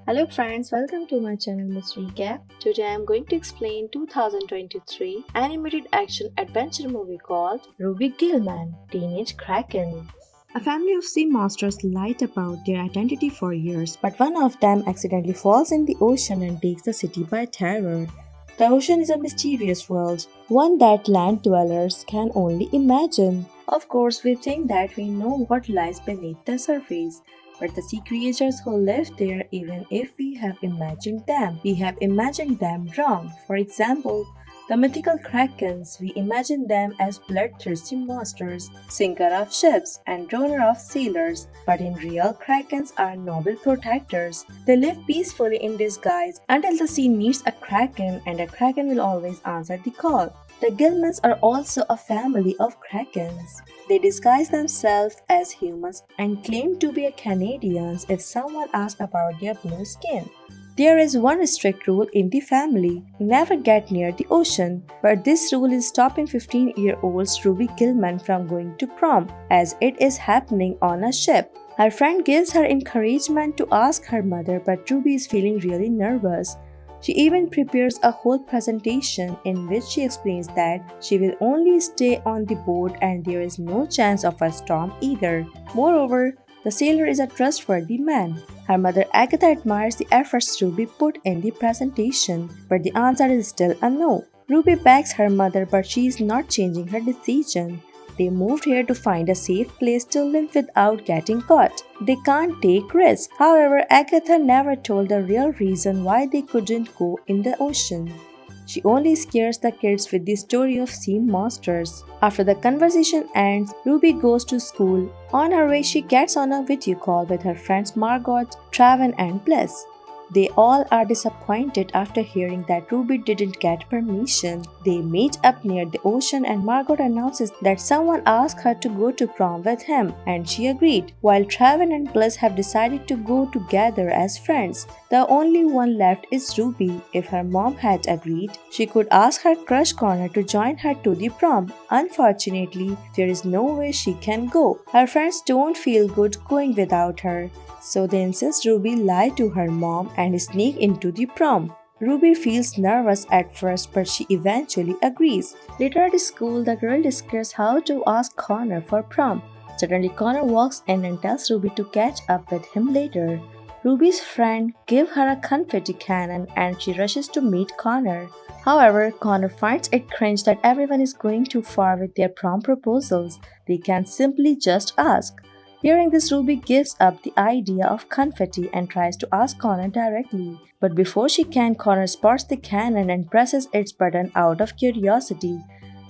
Hello friends, welcome to my channel Miss Recap. Today I am going to explain 2023 animated action adventure movie called Ruby Gillman, Teenage Kraken. A family of sea monsters lied about their identity for years, but one of them accidentally falls in the ocean and takes the city by terror. The ocean is a mysterious world, one that land dwellers can only imagine. Of course, we think that we know what lies beneath the surface, but the sea creatures who live there, even if we have imagined them wrong. For example, the mythical krakens, we imagine them as bloodthirsty monsters, sinker of ships and droner of sailors, but in real, krakens are noble protectors. They live peacefully in disguise until the sea needs a kraken, and a kraken will always answer the call. The Gilmans are also a family of krakens. They disguise themselves as humans and claim to be Canadians if someone asks about their blue skin. There is one strict rule in the family: never get near the ocean. But this rule is stopping 15-year-old Ruby Gillman from going to prom, as it is happening on a ship. Her friend gives her encouragement to ask her mother, but Ruby is feeling really nervous. She even prepares a whole presentation in which she explains that she will only stay on the boat and there is no chance of a storm either. Moreover, the sailor is a trustworthy man. Her mother Agatha admires the efforts Ruby put in the presentation, but the answer is still a no. Ruby begs her mother, but she is not changing her decision. They moved here to find a safe place to live without getting caught. They can't take risks. However, Agatha never told the real reason why they couldn't go in the ocean. She only scares the kids with the story of sea monsters. After the conversation ends, Ruby goes to school. On her way, she gets on a video call with her friends Margot, Traven, and Bliss. They all are disappointed after hearing that Ruby didn't get permission. They meet up near the ocean and Margot announces that someone asked her to go to prom with him, and she agreed, while Traven and Bliss have decided to go together as friends. The only one left is Ruby. If her mom had agreed, she could ask her crush Connor to join her to the prom. Unfortunately, there is no way she can go. Her friends don't feel good going without her, so they insist Ruby lie to her mom and sneak into the prom. Ruby feels nervous at first, but she eventually agrees. Later at school, the girl discusses how to ask Connor for prom. Suddenly, Connor walks in and tells Ruby to catch up with him later. Ruby's friend gives her a confetti cannon and she rushes to meet Connor. However, Connor finds it cringe that everyone is going too far with their prom proposals. They can simply just ask. Hearing this, Ruby gives up the idea of confetti and tries to ask Connor directly. But before she can, Connor spots the cannon and presses its button out of curiosity.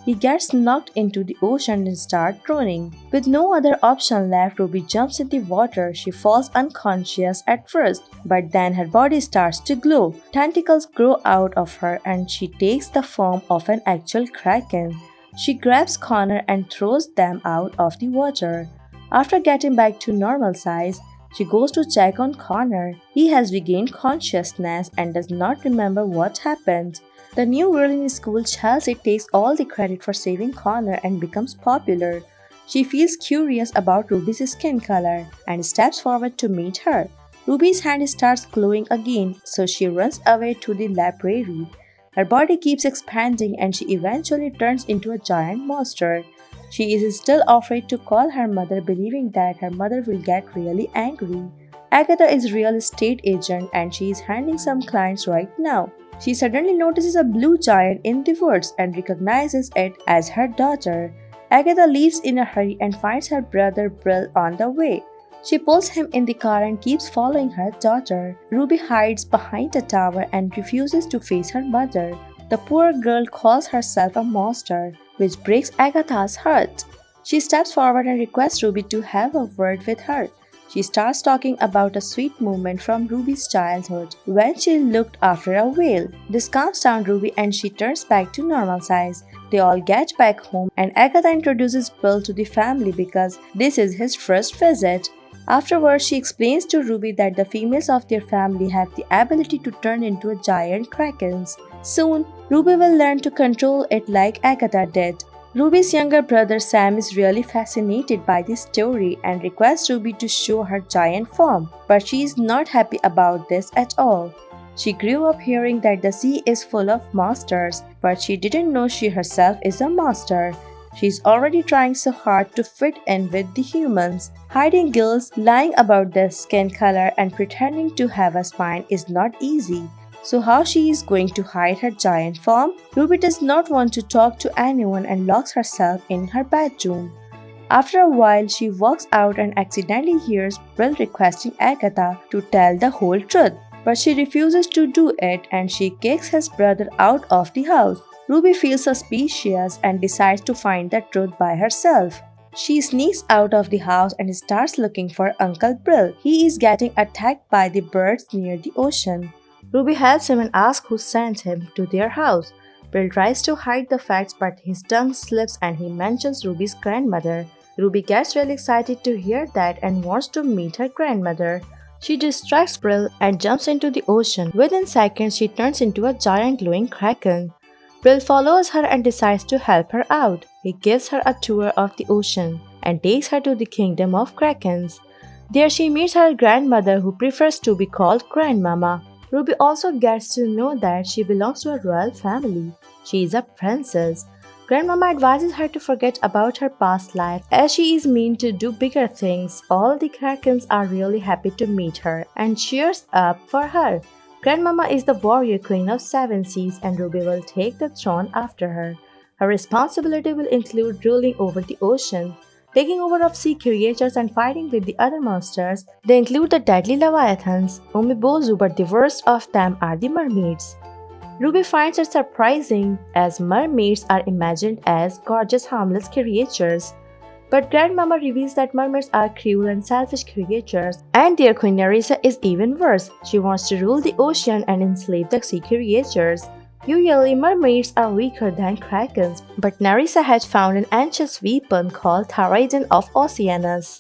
He gets knocked into the ocean and starts drowning. With no other option left, Ruby jumps in the water. She falls unconscious at first, but then her body starts to glow. Tentacles grow out of her and she takes the form of an actual kraken. She grabs Connor and throws them out of the water. After getting back to normal size, she goes to check on Connor. He has regained consciousness and does not remember what happened. The new girl in school, Chelsea, takes all the credit for saving Connor and becomes popular. She feels curious about Ruby's skin color and steps forward to meet her. Ruby's hand starts glowing again, so she runs away to the library. Her body keeps expanding and she eventually turns into a giant monster. She is still afraid to call her mother, believing that her mother will get really angry. Agatha is a real estate agent and she is handling some clients right now. She suddenly notices a blue giant in the woods and recognizes it as her daughter. Agatha leaves in a hurry and finds her brother Brill on the way. She pulls him in the car and keeps following her daughter. Ruby hides behind a tower and refuses to face her mother. The poor girl calls herself a monster, which breaks Agatha's heart. She steps forward and requests Ruby to have a word with her. She starts talking about a sweet moment from Ruby's childhood when she looked after a whale. This calms down Ruby and she turns back to normal size. They all get back home and Agatha introduces Bill to the family because this is his first visit. Afterwards, she explains to Ruby that the females of their family have the ability to turn into a giant krakens. Soon, Ruby will learn to control it like Agatha did. Ruby's younger brother Sam is really fascinated by this story and requests Ruby to show her giant form, but she is not happy about this at all. She grew up hearing that the sea is full of monsters, but she didn't know she herself is a monster. She's already trying so hard to fit in with the humans. Hiding gills, lying about their skin color, and pretending to have a spine is not easy. So how she is going to hide her giant form? Ruby does not want to talk to anyone and locks herself in her bedroom. After a while, she walks out and accidentally hears Brill requesting Agatha to tell the whole truth. But she refuses to do it and she kicks his brother out of the house. Ruby feels suspicious and decides to find the truth by herself. She sneaks out of the house and starts looking for Uncle Brill. He is getting attacked by the birds near the ocean. Ruby helps him and asks who sent him to their house. Brill tries to hide the facts but his tongue slips and he mentions Ruby's grandmother. Ruby gets really excited to hear that and wants to meet her grandmother. She distracts Brill and jumps into the ocean. Within seconds, she turns into a giant glowing kraken. Brill follows her and decides to help her out. He gives her a tour of the ocean and takes her to the kingdom of krakens. There she meets her grandmother who prefers to be called Grandmama. Ruby also gets to know that she belongs to a royal family. She is a princess. Grandmama advises her to forget about her past life as she is meant to do bigger things. All the krakens are really happy to meet her and cheers up for her. Grandmama is the warrior queen of 7 seas and Ruby will take the throne after her. Her responsibility will include ruling over the ocean, taking over of sea creatures and fighting with the other monsters. They include the deadly leviathans, Umibozu, but the worst of them are the mermaids. Ruby finds it surprising as mermaids are imagined as gorgeous harmless creatures. But Grandmama reveals that mermaids are cruel and selfish creatures, and their queen Nerissa is even worse. She wants to rule the ocean and enslave the sea creatures. Usually, mermaids are weaker than krakens, but Nerissa had found an ancient weapon called trident of Oceanus.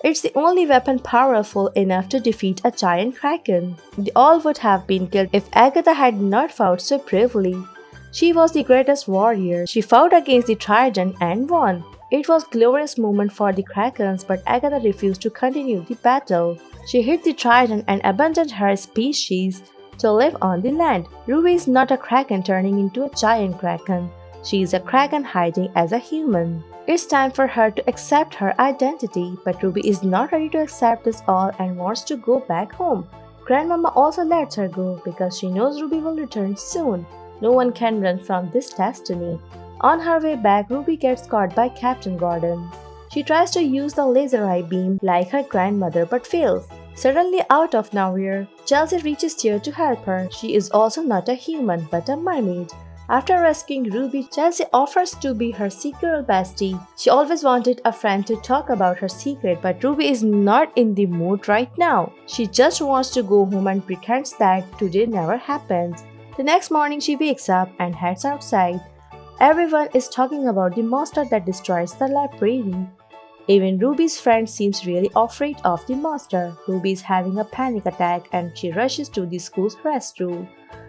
It's the only weapon powerful enough to defeat a giant kraken. They all would have been killed if Agatha had not fought so bravely. She was the greatest warrior. She fought against the trident and won. It was a glorious moment for the krakens, but Agatha refused to continue the battle. She hit the trident and abandoned her species to live on the land. Ruby is not a kraken turning into a giant kraken. She is a kraken hiding as a human. It's time for her to accept her identity, but Ruby is not ready to accept this all and wants to go back home. Grandmama also lets her go because she knows Ruby will return soon. No one can run from this destiny. On her way back, Ruby gets caught by Captain Gordon. She tries to use the laser eye beam like her grandmother but fails. Suddenly, out of nowhere, Chelsea reaches here to help her. She is also not a human but a mermaid. After rescuing Ruby, Chelsea offers to be her secret bestie. She always wanted a friend to talk about her secret, but Ruby is not in the mood right now. She just wants to go home and pretends that today never happened. The next morning, she wakes up and heads outside. Everyone is talking about the monster that destroys the library. Even Ruby's friend seems really afraid of the monster. Ruby is having a panic attack and she rushes to the school's restroom.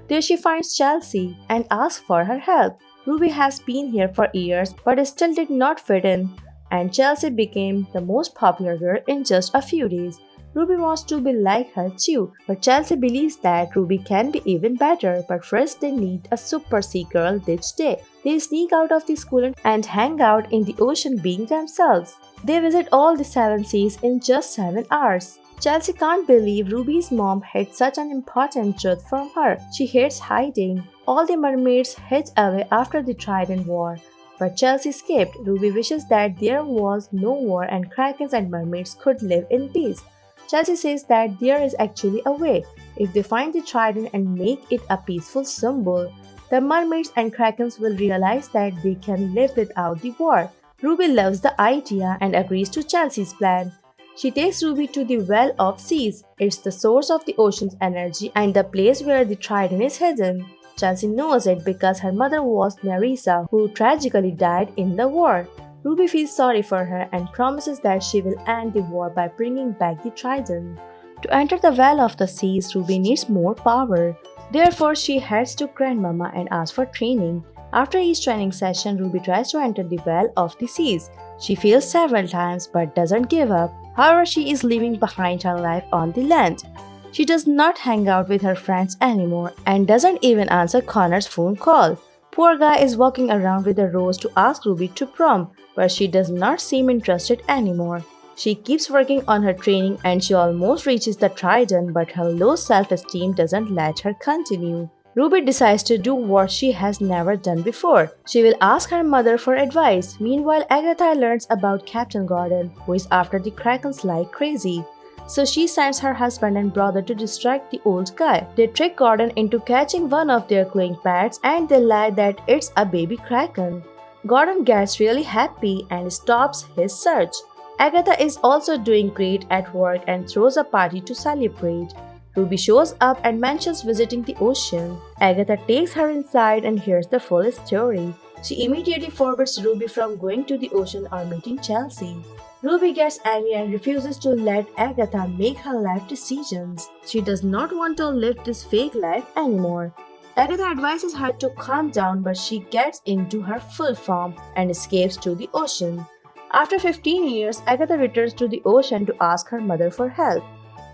There she finds Chelsea and asks for her help. Ruby has been here for years but still did not fit in, and Chelsea became the most popular girl in just a few days. Ruby wants to be like her too, but Chelsea believes that Ruby can be even better, but first they need a super sea girl this day. They sneak out of the school and hang out in the ocean being themselves. They visit all the 7 seas in just 7 hours. Chelsea can't believe Ruby's mom hid such an important truth from her. She hates hiding. All the mermaids hid away after the Trident War. But Chelsea escaped. Ruby wishes that there was no war and krakens and mermaids could live in peace. Chelsea says that there is actually a way. If they find the trident and make it a peaceful symbol, the mermaids and krakens will realize that they can live without the war. Ruby loves the idea and agrees to Chelsea's plan. She takes Ruby to the Well of Seas. It's the source of the ocean's energy and the place where the trident is hidden. Chelsea knows it because her mother was Nerissa, who tragically died in the war. Ruby feels sorry for her and promises that she will end the war by bringing back the trident. To enter the Well of the Seas, Ruby needs more power. Therefore, she heads to Grandmama and asks for training. After each training session, Ruby tries to enter the Well of the Seas. She fails several times but doesn't give up. However, she is leaving behind her life on the land. She does not hang out with her friends anymore and doesn't even answer Connor's phone call. Poor guy is walking around with a rose to ask Ruby to prom, but she does not seem interested anymore. She keeps working on her training and she almost reaches the trident, but her low self-esteem doesn't let her continue. Ruby decides to do what she has never done before. She will ask her mother for advice. Meanwhile, Agatha learns about Captain Gordon, who is after the krakens like crazy. So she sends her husband and brother to distract the old guy. They trick Gordon into catching one of their glowing pets and they lie that it's a baby kraken. Gordon gets really happy and stops his search. Agatha is also doing great at work and throws a party to celebrate. Ruby shows up and mentions visiting the ocean. Agatha takes her inside and hears the full story. She immediately forbids Ruby from going to the ocean or meeting Chelsea. Ruby gets angry and refuses to let Agatha make her life decisions. She does not want to live this fake life anymore. Agatha advises her to calm down, but she gets into her full form and escapes to the ocean. After 15 years, Agatha returns to the ocean to ask her mother for help.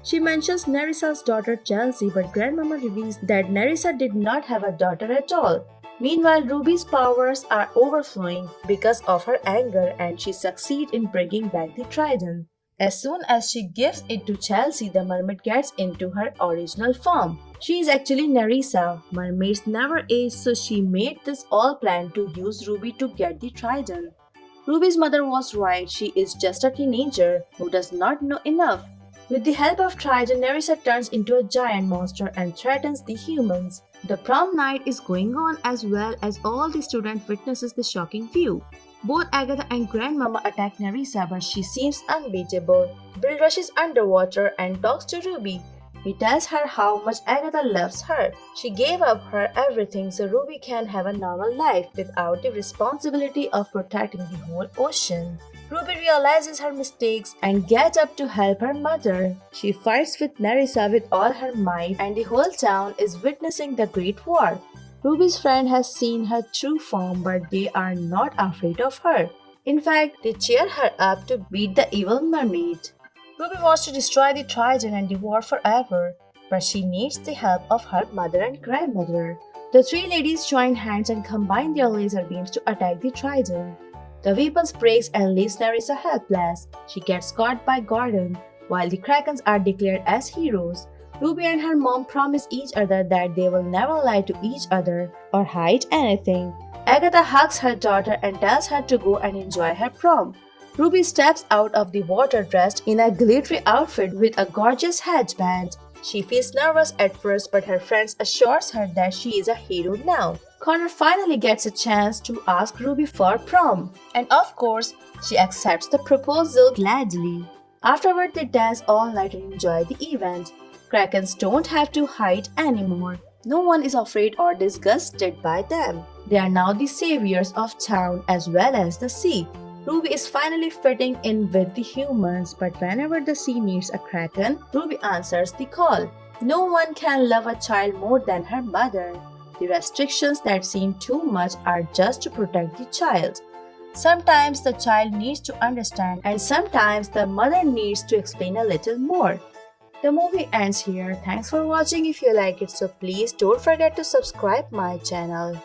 She mentions Nerissa's daughter Chelsea, but Grandmama reveals that Nerissa did not have a daughter at all. Meanwhile, Ruby's powers are overflowing because of her anger and she succeeds in bringing back the trident. As soon as she gives it to Chelsea, the mermaid gets into her original form. She is actually Nerissa. Mermaids never age, so she made this all plan to use Ruby to get the trident. Ruby's mother was right, she is just a teenager who does not know enough. With the help of Trident, Nerissa turns into a giant monster and threatens the humans. The prom night is going on as well as all the students witnesses the shocking view. Both Agatha and Grandmama attack Nerissa, but she seems unbeatable. Bill rushes underwater and talks to Ruby. He tells her how much Agatha loves her. She gave up her everything so Ruby can have a normal life without the responsibility of protecting the whole ocean. Ruby realizes her mistakes and gets up to help her mother. She fights with Nerissa with all her might and the whole town is witnessing the Great War. Ruby's friend has seen her true form but they are not afraid of her. In fact, they cheer her up to beat the evil mermaid. Ruby wants to destroy the trident and the war forever, but she needs the help of her mother and grandmother. The three ladies join hands and combine their laser beams to attack the trident. The weapon breaks and leaves Nerissa helpless. She gets caught by Gordon. While the krakens are declared as heroes, Ruby and her mom promise each other that they will never lie to each other or hide anything. Agatha hugs her daughter and tells her to go and enjoy her prom. Ruby steps out of the water dressed in a glittery outfit with a gorgeous headband. She feels nervous at first, but her friends assures her that she is a hero now. Connor finally gets a chance to ask Ruby for prom, and of course, she accepts the proposal gladly. Afterward, they dance all night and enjoy the event. Krakens don't have to hide anymore. No one is afraid or disgusted by them. They are now the saviors of town as well as the sea. Ruby is finally fitting in with the humans, but whenever the sea needs a kraken, Ruby answers the call. No one can love a child more than her mother. The restrictions that seem too much are just to protect the child. Sometimes the child needs to understand and sometimes the mother needs to explain a little more. The movie ends here. Thanks for watching. If you like it, so please don't forget to subscribe my channel.